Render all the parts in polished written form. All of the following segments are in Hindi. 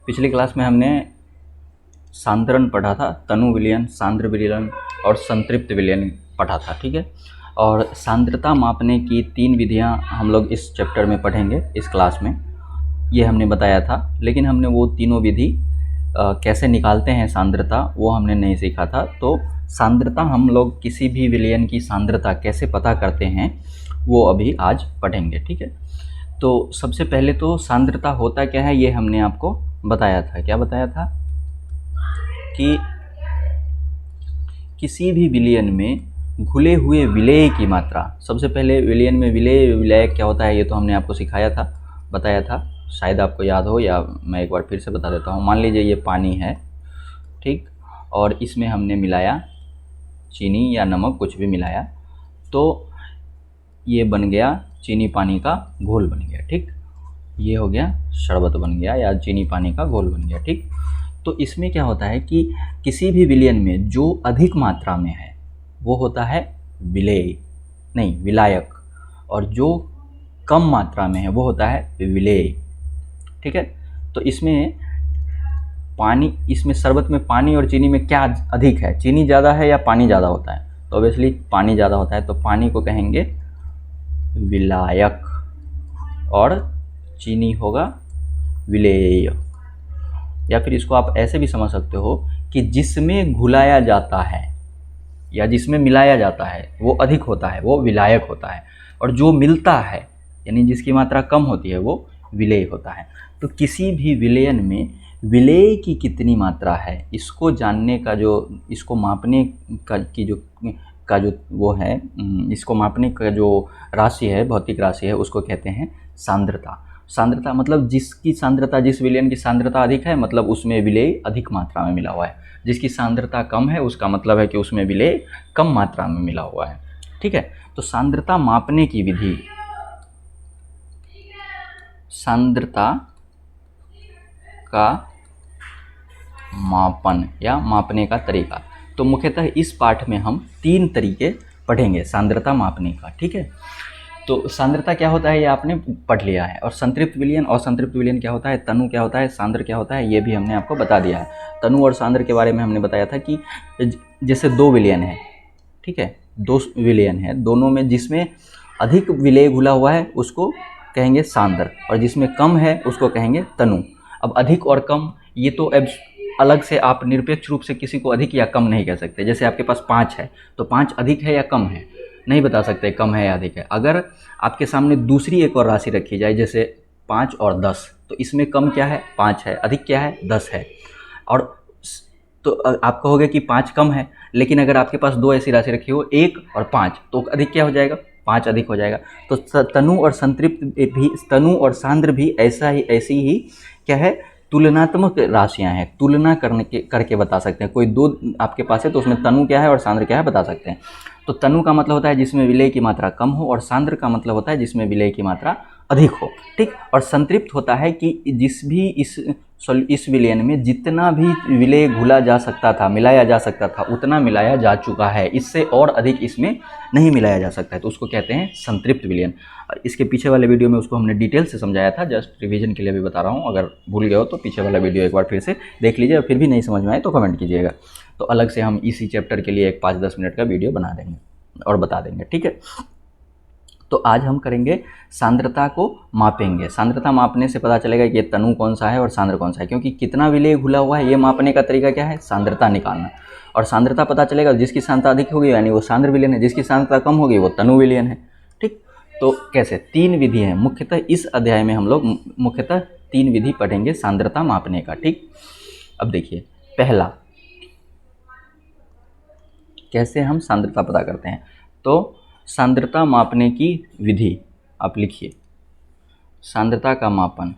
पिछली क्लास में हमने सांद्रण पढ़ा था, तनु विलयन, सांद्र विलयन और संतृप्त विलयन पढ़ा था, ठीक है। और सांद्रता मापने की 3 विधियां हम लोग इस चैप्टर में पढ़ेंगे इस क्लास में, ये हमने बताया था। लेकिन हमने वो तीनों विधि कैसे निकालते हैं सांद्रता वो हमने नहीं सीखा था। तो सांद्रता हम लोग किसी भी विलयन की सांद्रता कैसे पता करते हैं वो अभी आज पढ़ेंगे, ठीक है। तो सबसे पहले तो सांद्रता होता क्या है ये हमने आपको बताया था। क्या बताया था कि किसी भी विलयन में घुले हुए विलेय की मात्रा, सबसे पहले विलयन में विलेय विलायक क्या होता है ये तो हमने आपको सिखाया था, बताया था, शायद आपको याद हो या मैं एक बार फिर से बता देता हूँ। मान लीजिए ये पानी है, ठीक, और इसमें हमने मिलाया चीनी या नमक, कुछ भी मिलाया, तो ये बन गया चीनी पानी का घोल बन गया, ठीक। ये हो गया शरबत बन गया या चीनी पानी का घोल बन गया, ठीक। तो इसमें क्या होता है कि किसी भी विलयन में जो अधिक मात्रा में है वो होता है विलेय, नहीं विलायक, और जो कम मात्रा में है वो होता है विलेय, ठीक है। तो इसमें पानी, इसमें शरबत में पानी और चीनी में क्या अधिक है, चीनी ज़्यादा है या पानी ज़्यादा होता है? तो ऑब्वियसली पानी ज़्यादा होता है, तो पानी को कहेंगे विलायक और चीनी होगा विलेय। या फिर इसको आप ऐसे भी समझ सकते हो कि जिसमें घुलाया जाता है या जिसमें मिलाया जाता है वो अधिक होता है, वो विलायक होता है, और जो मिलता है यानी जिसकी मात्रा कम होती है वो विलेय होता है। तो किसी भी विलयन में विलेय की कितनी मात्रा है इसको जानने का जो, इसको मापने का जो वो है, इसको मापने का जो राशि है, भौतिक राशि है, उसको कहते हैं सांद्रता। सांद्रता मतलब जिसकी सांद्रता, जिस विलयन की सांद्रता अधिक है मतलब उसमें विलेय अधिक मात्रा में मिला हुआ है, जिसकी सांद्रता कम है उसका मतलब है कि उसमें विलेय कम मात्रा में मिला हुआ है, ठीक है। तो सांद्रता मापने की विधि, सांद्रता का मापन या मापने का तरीका, तो मुख्यतः इस पाठ में हम 3 तरीके पढ़ेंगे सांद्रता मापने का, ठीक है। तो सांद्रता क्या होता है ये आपने पढ़ लिया है, और संतृप्त विलयन और संतृप्त विलयन क्या होता है, तनु क्या होता है, सांद्र क्या होता है, ये भी हमने आपको बता दिया है। तनु और सांद्र के बारे में हमने बताया था कि जैसे 2 विलयन है, ठीक है, 2 विलयन है, दोनों में जिसमें अधिक विलेय घुला हुआ है उसको कहेंगे सांद्र, और जिसमें कम है उसको कहेंगे तनु। अब अधिक और कम ये तो अब अलग से आप निरपेक्ष रूप से किसी को अधिक या कम नहीं कह सकते। जैसे आपके पास 5 है तो 5 अधिक है या कम है, नहीं बता सकते कम है या अधिक है। अगर आपके सामने दूसरी एक और राशि रखी जाए जैसे 5 और 10, तो इसमें कम क्या है, 5 है, अधिक क्या है, 10 है। और तो आप कहोगे कि 5 कम है, लेकिन अगर आपके पास 2 ऐसी राशि रखी हो 1 और 5, तो अधिक क्या हो जाएगा, 5 अधिक हो जाएगा। तो तनु और संतृप्त भी, तनु और सांद्र भी ऐसी ही क्या है, तुलनात्मक राशियां हैं, तुलना करके बता सकते हैं। कोई 2 आपके पास है तो उसमें तनु क्या है और सांद्र क्या है बता सकते हैं। तो तनु का मतलब होता है जिसमें विलेय की मात्रा कम हो, और सांद्र का मतलब होता है जिसमें विलेय की मात्रा अधिक हो, ठीक। और संतृप्त होता है कि जिस भी इस विलयन में जितना भी विलेय घुला जा सकता था, मिलाया जा सकता था, उतना मिलाया जा चुका है, इससे और अधिक इसमें नहीं मिलाया जा सकता है, तो उसको कहते हैं संतृप्त विलयन। इसके पीछे वाले वीडियो में उसको हमने डिटेल से समझाया था, जस्ट रिवीजन के लिए भी बता रहा हूँ। अगर भूल गए हो तो पीछे वाला वीडियो एक बार फिर से देख लीजिए, और फिर भी नहीं समझ में आए तो कमेंट कीजिएगा, तो अलग से हम इसी चैप्टर के लिए एक 5-10 मिनट का वीडियो बना देंगे और बता देंगे, ठीक है। तो आज हम करेंगे सांद्रता को मापेंगे। सांद्रता मापने से पता चलेगा कि ये तनु कौन सा है और सांद्र कौन सा है, क्योंकि कितना विलेय घुला हुआ है ये मापने का तरीका क्या है, सांद्रता निकालना। और सांद्रता पता चलेगा, जिसकी सांद्रता अधिक होगी यानी वो सांद्र विलयन है, जिसकी सांद्रता कम होगी वो तनु विलयन है, ठीक। तो कैसे, 3 विधि हैं मुख्यतः इस अध्याय में, हम लोग मुख्यतः 3 विधि पढ़ेंगे सांद्रता मापने का, ठीक। अब देखिए, पहला कैसे हम सांद्रता पता करते हैं, तो सांद्रता मापने की विधि आप लिखिए, सांद्रता का मापन,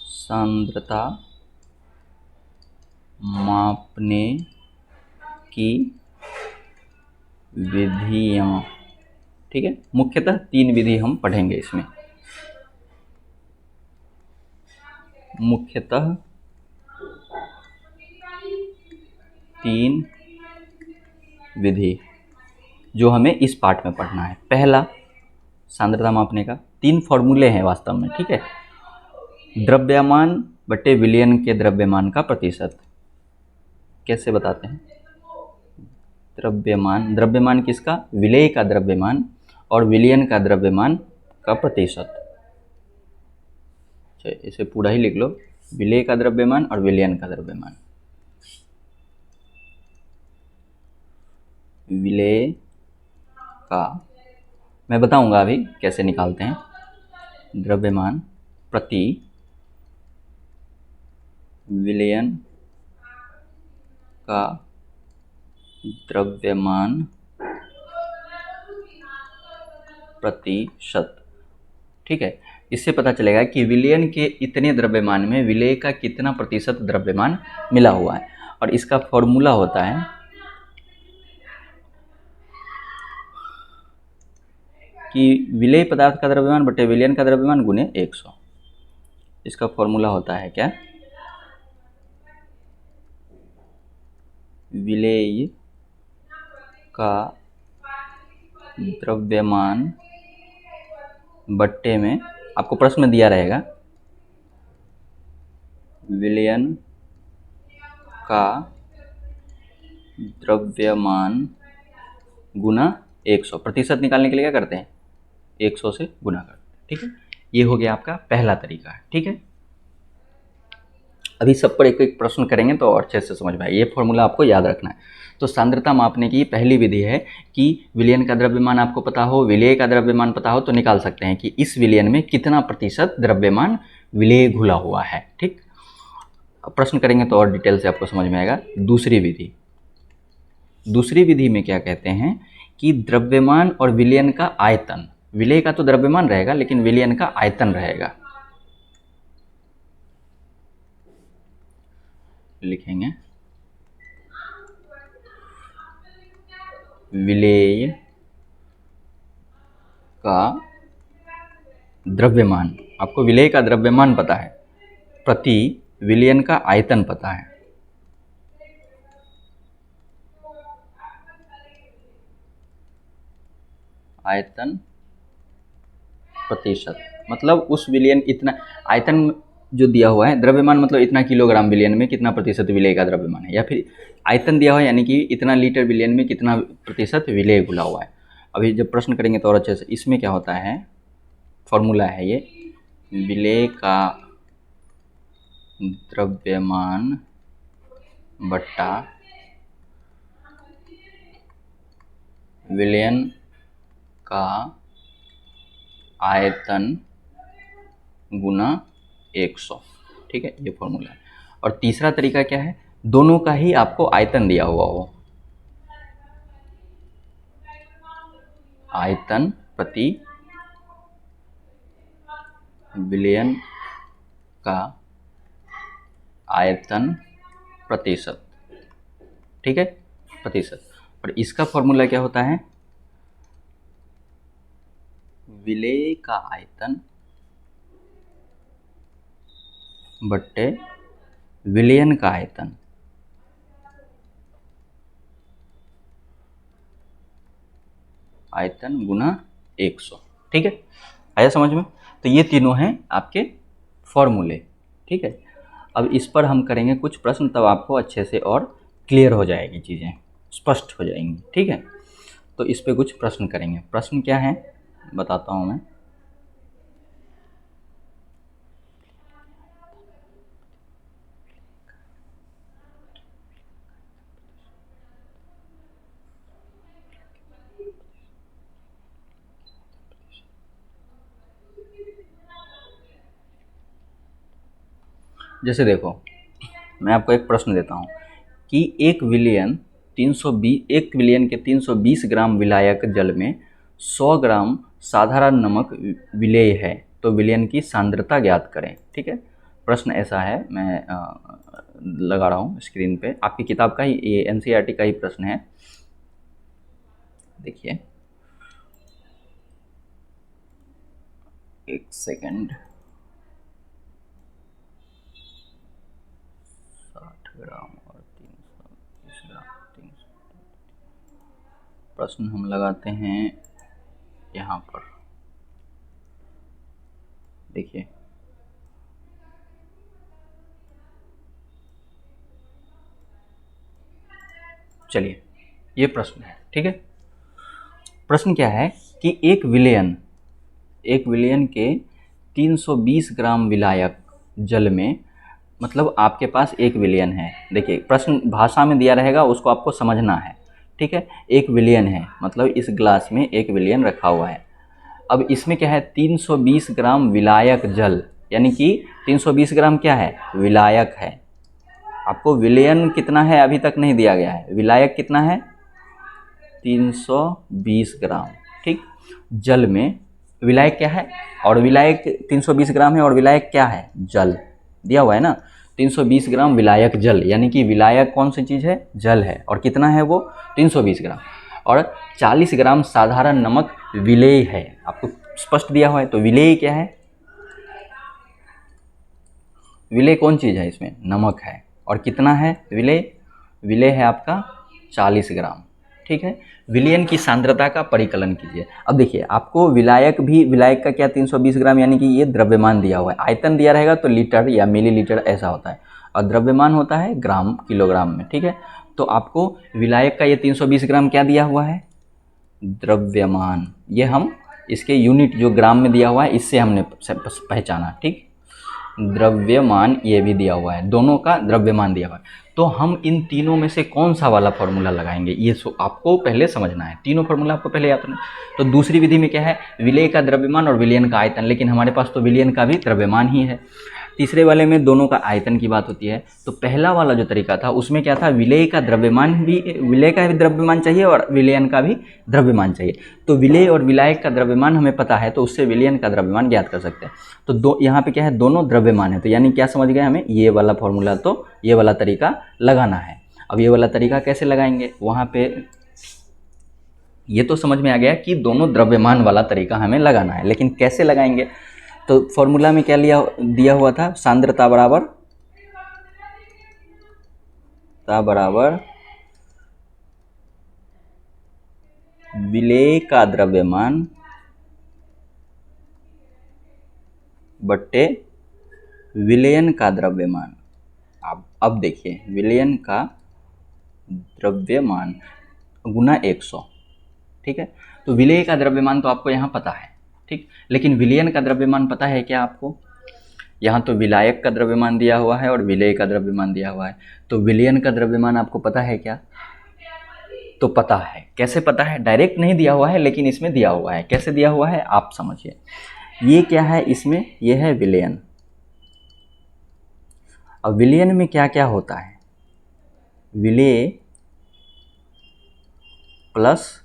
सांद्रता मापने की विधियां, ठीक है। मुख्यतः 3 विधि हम पढ़ेंगे इसमें, मुख्यतः 3 विधि जो हमें इस पाठ में पढ़ना है। पहला सांद्रता मापने का, तीन फॉर्मूले हैं वास्तव में, ठीक है। द्रव्यमान बटे विलयन के द्रव्यमान का प्रतिशत, कैसे बताते हैं? द्रव्यमान, द्रव्यमान किसका? विलेय का द्रव्यमान और विलयन का द्रव्यमान का प्रतिशत। इसे पूरा ही लिख लो, विलेय का द्रव्यमान और विलयन का द्रव्यमान। विलेय का, मैं बताऊंगा अभी कैसे निकालते हैं, द्रव्यमान प्रति विलयन का द्रव्यमान प्रतिशत, ठीक है। इससे पता चलेगा कि विलयन के इतने द्रव्यमान में विलेय का कितना प्रतिशत द्रव्यमान मिला हुआ है। और इसका फॉर्मूला होता है कि विलेय पदार्थ का द्रव्यमान बटे विलयन का द्रव्यमान गुने 100। इसका फॉर्मूला होता है क्या? विलेय का द्रव्यमान बट्टे में, आपको प्रश्न में दिया रहेगा, विलयन का द्रव्यमान गुना 100। प्रतिशत निकालने के लिए क्या करते हैं? 100 से गुना करते हैं, ठीक है। ये हो गया आपका पहला तरीका, ठीक है। अभी सब पर एक एक प्रश्न करेंगे तो और अच्छे से समझ में आए। ये फॉर्मूला आपको याद रखना है। तो सांद्रता मापने की पहली विधि है कि विलयन का द्रव्यमान आपको पता हो, विलेय का द्रव्यमान पता हो, तो निकाल सकते हैं कि इस विलयन में कितना प्रतिशत द्रव्यमान विलेय घुला हुआ है, ठीक। प्रश्न करेंगे तो और डिटेल से आपको समझ में आएगा। दूसरी विधि, दूसरी विधि में क्या कहते हैं कि द्रव्यमान और विलयन का आयतन, विलेय का तो द्रव्यमान रहेगा लेकिन विलयन का आयतन रहेगा। लिखेंगे विलेय का द्रव्यमान, आपको विलेय का द्रव्यमान पता है, प्रति विलयन का आयतन पता है। आयतन प्रतिशत मतलब उस विलयन, इतना आयतन जो दिया हुआ है, द्रव्यमान मतलब इतना किलोग्राम विलयन में कितना प्रतिशत विलेय का द्रव्यमान है, या फिर आयतन दिया हुआ है यानी कि इतना लीटर विलयन में कितना प्रतिशत विलेय घुला हुआ है। अभी जब प्रश्न करेंगे तो और अच्छे से, इसमें क्या होता है, फॉर्मूला है ये, विलेय का द्रव्यमान बट्टा विलयन का आयतन गुना 100, ठीक है, ये फॉर्मूला है। और तीसरा तरीका क्या है, दोनों का ही आपको आयतन दिया हुआ हो, आयतन प्रति विलयन का आयतन प्रतिशत, ठीक है, प्रतिशत। और इसका फॉर्मूला क्या होता है, विलेय का आयतन बट्टे विलयन का आयतन, आयतन गुना 100, ठीक है। आया समझ में? तो ये तीनों हैं आपके फॉर्मूले, ठीक है। अब इस पर हम करेंगे कुछ प्रश्न, तब आपको अच्छे से और क्लियर हो जाएगी, चीज़ें स्पष्ट हो जाएंगी, ठीक है। तो इस पे कुछ प्रश्न करेंगे। प्रश्न क्या है बताता हूँ मैं। जैसे देखो, मैं आपको एक प्रश्न देता हूँ कि एक विलियन के 320 ग्राम विलायक जल में 100 ग्राम साधारण नमक विलेय है, तो विलयन की सांद्रता ज्ञात करें, ठीक है। प्रश्न ऐसा है, मैं लगा रहा हूँ स्क्रीन पे, आपकी किताब का ही, ये एनसीईआरटी का ही प्रश्न है, देखिए एक सेकंड। 60 ग्राम और 320 ग्राम, 300। प्रश्न हम लगाते हैं यहाँ पर, देखिए चलिए ये प्रश्न है, ठीक है। प्रश्न क्या है कि एक विलयन के 320 ग्राम विलायक जल में, मतलब आपके पास एक विलयन है। देखिए प्रश्न भाषा में दिया रहेगा, उसको आपको समझना है, ठीक है। एक विलयन है मतलब इस ग्लास में एक विलयन रखा हुआ है। अब इसमें क्या है 320 ग्राम विलायक जल, यानी कि 320 ग्राम क्या है, विलायक है। आपको विलयन कितना है अभी तक नहीं दिया गया है, विलायक कितना है 320 ग्राम, ठीक। जल में विलायक क्या है, और विलायक 320 ग्राम है, और विलायक क्या है, जल दिया हुआ है ना। 320 ग्राम विलायक जल, यानी कि विलायक कौन सी चीज़ है, जल है, और कितना है वो 320 ग्राम। और 40 ग्राम साधारण नमक विलेय है, आपको स्पष्ट दिया हुआ है। तो विलेय क्या है, विलेय कौन चीज़ है, इसमें नमक है। और कितना है विलेय, विलेय है आपका 40 ग्राम, ठीक है। विलयन की सांद्रता का परिकलन कीजिए। अब देखिए आपको विलायक का क्या 320 ग्राम, यानी कि ये द्रव्यमान दिया हुआ है। आयतन दिया रहेगा तो लीटर या मिलीलीटर ऐसा होता है, और द्रव्यमान होता है ग्राम किलोग्राम में, ठीक है। तो आपको विलायक का ये 320 ग्राम क्या दिया हुआ है, द्रव्यमान। ये हम इसके यूनिट जो ग्राम में दिया हुआ है इससे हमने पहचाना, ठीक। द्रव्यमान ये भी दिया हुआ है, दोनों का द्रव्यमान दिया हुआ है। तो हम इन तीनों में से कौन सा वाला फॉर्मूला लगाएंगे, ये आपको पहले समझना है। तीनों फॉर्मूला आपको पहले याद करना। तो दूसरी विधि में क्या है, विलेय का द्रव्यमान और विलयन का आयतन, लेकिन हमारे पास तो विलयन का भी द्रव्यमान ही है। तीसरे वाले में दोनों का आयतन की बात होती है। तो पहला वाला जो तरीका था उसमें क्या था, विलेय का भी द्रव्यमान चाहिए और विलयन का भी द्रव्यमान चाहिए। तो विलेय और विलायक का द्रव्यमान हमें पता है, तो उससे विलयन का द्रव्यमान ज्ञात कर सकते हैं। तो यहाँ पे क्या है, दोनों द्रव्यमान है। तो यानी क्या समझ गए हमें, ये वाला फॉर्मूला, तो ये वाला तरीका लगाना है। अब ये वाला तरीका कैसे लगाएंगे, वहाँ पे ये तो समझ में आ गया कि दोनों द्रव्यमान वाला तरीका हमें लगाना है, लेकिन कैसे लगाएंगे। तो फॉर्मूला में क्या दिया हुआ था, सांद्रता बराबर विलेय का द्रव्यमान बट्टे विलयन का द्रव्यमान। अब देखिए विलयन का द्रव्यमान गुना 100, ठीक है। तो विलेय का द्रव्यमान तो आपको यहाँ पता है, ठीक। लेकिन विलयन का द्रव्यमान पता है क्या आपको, यहाँ तो विलायक का द्रव्यमान दिया हुआ है और विलेय का द्रव्यमान दिया हुआ है। तो विलयन का द्रव्यमान आपको पता है क्या, तो पता है। कैसे पता है, डायरेक्ट नहीं दिया हुआ है लेकिन इसमें दिया हुआ है। कैसे दिया हुआ है आप समझिए। ये क्या है, इसमें ये है विलयन। अब विलयन में क्या क्या होता है, विलेय प्लस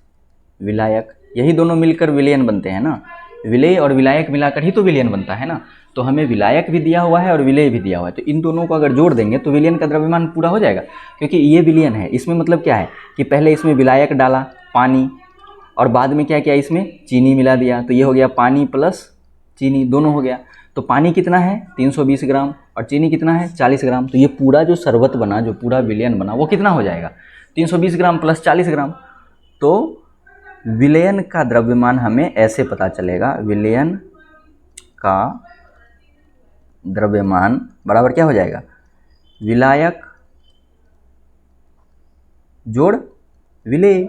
विलायक, यही दोनों मिलकर विलयन बनते हैं ना। विलेय और विलायक मिलाकर ही तो विलयन बनता है ना। तो हमें विलायक भी दिया हुआ है और विलेय भी दिया हुआ है, तो इन दोनों को अगर जोड़ देंगे तो विलयन का द्रव्यमान पूरा हो जाएगा। क्योंकि ये विलयन है, इसमें मतलब क्या है कि पहले इसमें विलायक डाला पानी, और बाद में क्या किया, इसमें चीनी मिला दिया। तो ये हो गया पानी प्लस चीनी, दोनों हो गया। तो पानी कितना है 320 ग्राम और चीनी कितना है 40 ग्राम। तो ये पूरा जो शरबत बना, जो पूरा विलयन बना, वो कितना हो जाएगा 320 ग्राम प्लस 40 ग्राम। तो विलयन का द्रव्यमान हमें ऐसे पता चलेगा, विलयन का द्रव्यमान बराबर क्या हो जाएगा, विलायक जोड़ विलेय।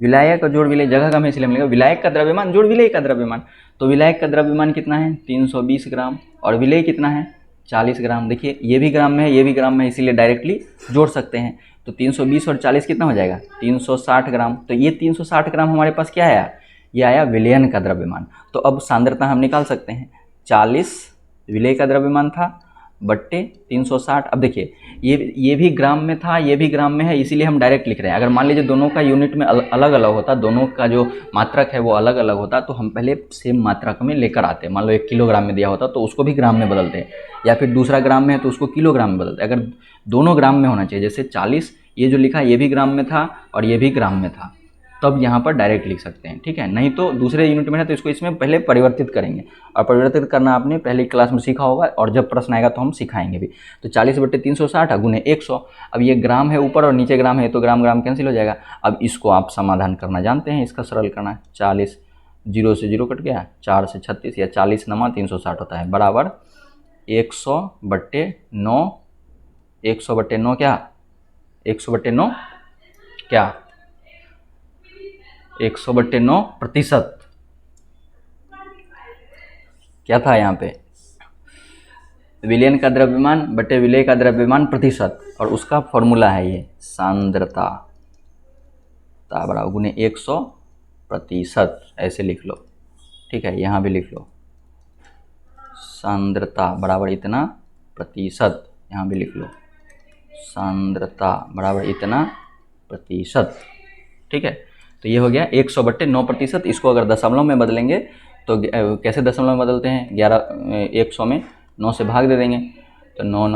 विलायक और जोड़ विलेय, जगह का हमें इसलिए मिलेगा विलायक का द्रव्यमान जोड़ विलेय का द्रव्यमान। तो विलायक का द्रव्यमान कितना है 320 ग्राम और विलेय कितना है 40 ग्राम। देखिए ये भी ग्राम में है, ये भी ग्राम में है, इसीलिए डायरेक्टली जोड़ सकते हैं। तो 320 और 40 कितना हो जाएगा 360 ग्राम। तो ये 360 ग्राम हमारे पास क्या आया, ये आया विलयन का द्रव्यमान। तो अब सांद्रता हम निकाल सकते हैं, 40 विलेय का द्रव्यमान था बट्टे 360। अब देखिए ये भी ग्राम में था, ये भी ग्राम में है, इसीलिए हम डायरेक्ट लिख रहे हैं। अगर मान लीजिए दोनों का यूनिट में अलग अलग होता, दोनों का जो मात्रक है वो अलग अलग होता, तो हम पहले सेम मात्रक में लेकर आते। मान लो 1 किलोग्राम में दिया होता तो उसको भी ग्राम में बदलते, या फिर दूसरा ग्राम में है तो उसको किलोग्राम में बदलते। अगर दोनों ग्राम में होना चाहिए, जैसे 40 ये जो लिखा ये भी ग्राम में था और ये भी ग्राम में था, तब यहाँ पर डायरेक्ट लिख सकते हैं, ठीक है। नहीं तो दूसरे यूनिट में है तो इसको इसमें पहले परिवर्तित करेंगे, और परिवर्तित करना आपने पहले क्लास में सीखा होगा, और जब प्रश्न आएगा तो हम सिखाएंगे भी। तो 40 बट्टे 360 गुने 100। अब ये ग्राम है ऊपर और नीचे ग्राम है, तो ग्राम ग्राम कैंसिल हो जाएगा। अब इसको आप समाधान करना जानते हैं, इसका सरल करना 40 जीरो से जीरो कट गया, 4 से 36 या 40 नमा 360 होता है, बराबर 100/9। 100/9 क्या, 100/9 क्या, 100/9 प्रतिशत। क्या था यहाँ पे, विलयन का द्रव्यमान बटे विलेय का द्रव्यमान प्रतिशत, और उसका फॉर्मूला है ये सांद्रता बराबर गुने 100%, ऐसे लिख लो, ठीक है। यहाँ भी लिख लो सांद्रता बराबर इतना प्रतिशत, यहाँ भी लिख लो सांद्रता बराबर इतना प्रतिशत, ठीक है। तो ये हो गया 100/9%। इसको अगर दशमलव में बदलेंगे तो कैसे दशमलव में बदलते हैं, 100 में 9 से भाग दे देंगे, तो 9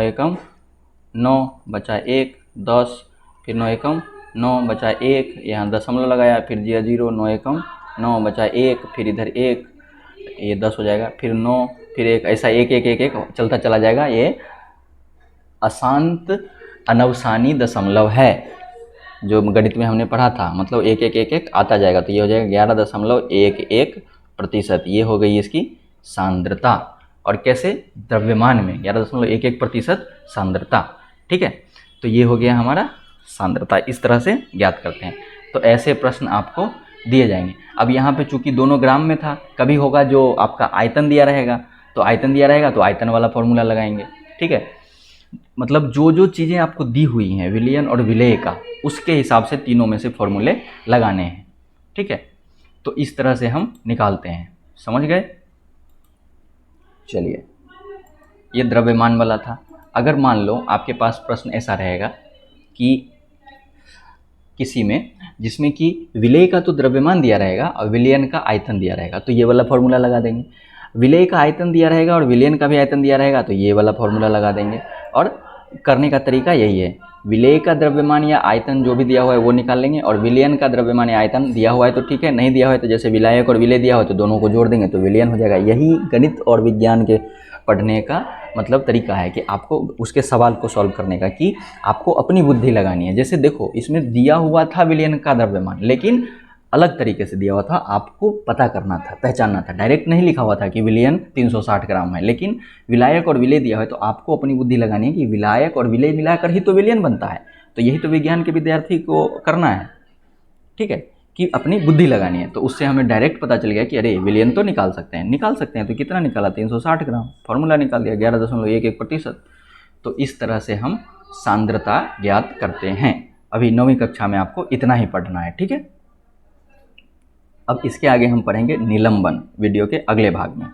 एकम 9 बचा 1, 10, फिर 9 एकम 9 बचा 1, यहाँ दशमलव लगाया, फिर दिया 0, 9 एकम 9 बचा 1, फिर इधर 1, ये 10 हो जाएगा, फिर 9, फिर 1, ऐसा 1 1 1 1 चलता चला जाएगा। ये अशांत अनवसानी दशमलव है, जो गणित में हमने पढ़ा था, मतलब 1 1 1 1 आता जाएगा, तो ये हो जाएगा 11.11%। ये हो गई इसकी सांद्रता, और कैसे, द्रव्यमान में 11.11% सांद्रता, ठीक है। तो ये हो गया हमारा सांद्रता, इस तरह से ज्ञात करते हैं। तो ऐसे प्रश्न आपको दिए जाएंगे। अब यहाँ पे चूंकि दोनों ग्राम में था, कभी होगा जो आपका आयतन दिया रहेगा, तो आयतन वाला फॉर्मूला लगाएंगे, ठीक है। मतलब जो जो चीज़ें आपको दी हुई हैं विलयन और विलेय का, उसके हिसाब से तीनों में से फॉर्मूले लगाने हैं, ठीक है। तो इस तरह से हम निकालते हैं, समझ गए। चलिए, ये द्रव्यमान वाला था। अगर मान लो आपके पास प्रश्न ऐसा रहेगा कि किसी में जिसमें कि विलेय का तो द्रव्यमान दिया रहेगा और विलयन का आयतन दिया रहेगा, तो ये वाला फॉर्मूला लगा देंगे। विलेय का आयतन दिया रहेगा और विलयन का भी आयतन दिया रहेगा, तो ये वाला फॉर्मूला लगा देंगे। और करने का तरीका यही है, विलेय का द्रव्यमान या आयतन जो भी दिया हुआ है वो निकाल लेंगे, और विलयन का द्रव्यमान या आयतन दिया हुआ है तो ठीक है, नहीं दिया हुआ है तो जैसे विलायक और विलेय दिया हुआ है तो दोनों को जोड़ देंगे तो विलयन हो जाएगा। यही गणित और विज्ञान के पढ़ने का मतलब तरीका है कि आपको उसके सवाल को सॉल्व करने का, कि आपको अपनी बुद्धि लगानी है। जैसे देखो, इसमें दिया हुआ था विलयन का द्रव्यमान, लेकिन अलग तरीके से दिया हुआ था, आपको पता करना था, पहचानना था। डायरेक्ट नहीं लिखा हुआ था कि विलयन 360 ग्राम है, लेकिन विलायक और विलेय दिया है, तो आपको अपनी बुद्धि लगानी है कि विलायक और विलेय मिलाकर ही तो विलयन बनता है। तो यही तो विज्ञान के विद्यार्थी को करना है, ठीक है, कि अपनी बुद्धि लगानी है। तो उससे हमें डायरेक्ट पता चल गया कि अरे विलयन तो निकाल सकते हैं। तो कितना निकाला, 360 ग्राम, फॉर्मूला निकाल दिया 11.11%। तो इस तरह से हम सांद्रता ज्ञात करते हैं। अभी 9वीं कक्षा में आपको इतना ही पढ़ना है, ठीक है। अब इसके आगे हम पढ़ेंगे निलंबन, वीडियो के अगले भाग में।